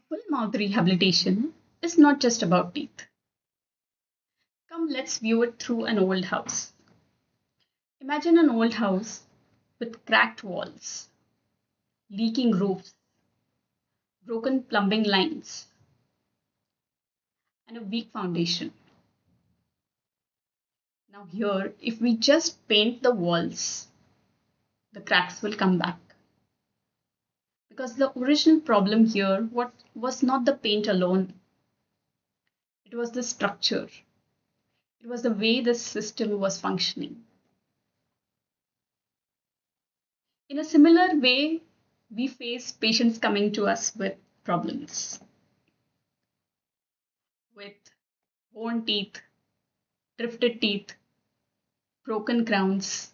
Full mouth rehabilitation is not just about teeth. Come, let's view it through an old house. Imagine an old house with cracked walls, leaking roofs, broken plumbing lines, and a weak foundation. Now, here, if we just paint the walls, the cracks will come back. Because the original problem here was not the paint alone, it was the structure, it was the way the system was functioning. In a similar way, we face patients coming to us with problems, with worn teeth, drifted teeth, broken crowns,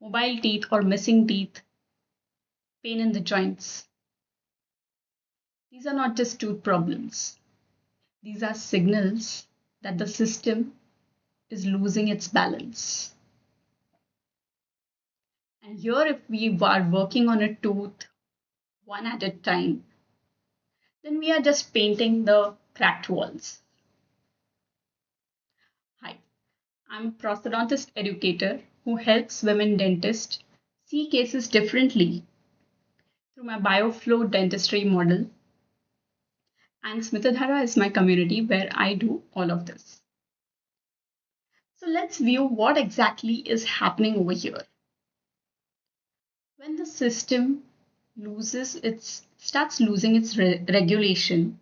mobile teeth or missing teeth, pain in the joints. These are not just tooth problems. These are signals that the system is losing its balance. And here, if we are working on a tooth one at a time, then we are just painting the cracked walls. Hi, I'm a prosthodontist educator who helps women dentists see cases differently through my bioflow dentistry model. And Smitadhara is my community where I do all of this. So let's view what exactly is happening over here. When the system starts losing its regulation,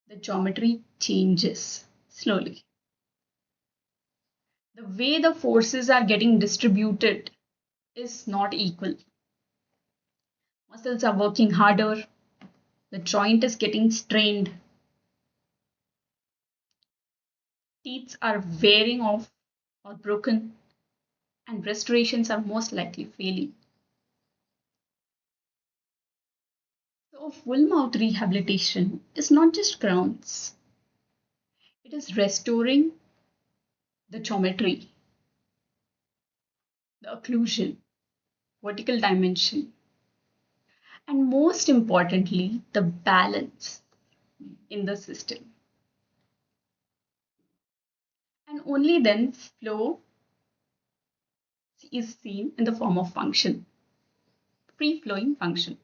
the geometry changes slowly. The way the forces are getting distributed is not equal. Muscles are working harder, the joint is getting strained, teeth are wearing off or broken, and restorations are most likely failing. So, full mouth rehabilitation is not just crowns, it is restoring the geometry, the occlusion, vertical dimension, and most importantly, the balance in the system. And only then flow is seen in the form of function, free flowing function.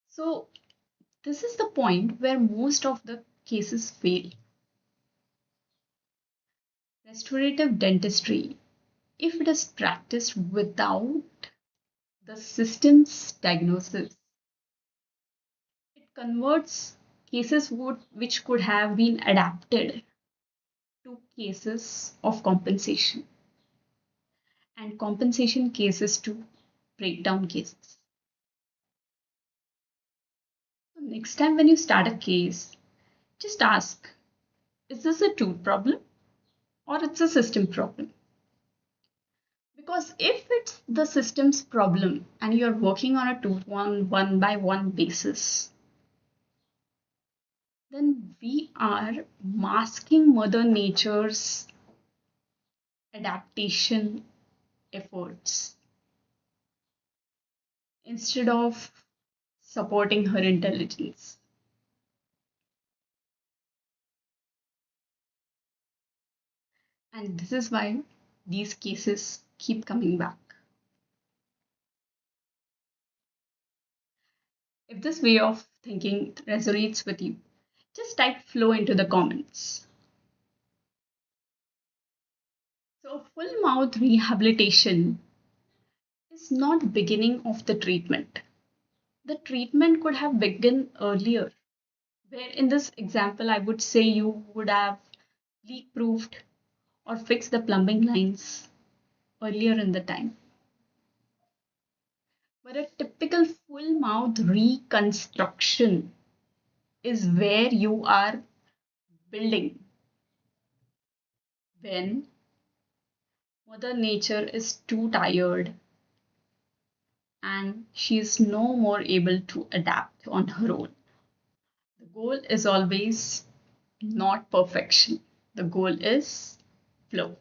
So, this is the point where most of the cases fail. Restorative dentistry, if it is practiced without the system's diagnosis, it converts cases which could have been adapted to cases of compensation and compensation cases to breakdown cases. So next time when you start a case, just ask, is this a tooth problem or it's a system problem? Because if it's the system's problem and you're working on a tooth one by one basis, then we are masking Mother Nature's adaptation efforts instead of supporting her intelligence. And this is why these cases keep coming back. If this way of thinking resonates with you, just type flow into the comments. So, full mouth rehabilitation is not beginning of the treatment. The treatment could have begun earlier, where in this example, I would say you would have leak proofed or fixed the plumbing lines earlier in the time. But a typical full mouth reconstruction is where you are building when Mother Nature is too tired and she is no more able to adapt on her own. The goal is always not perfection, the goal is flow.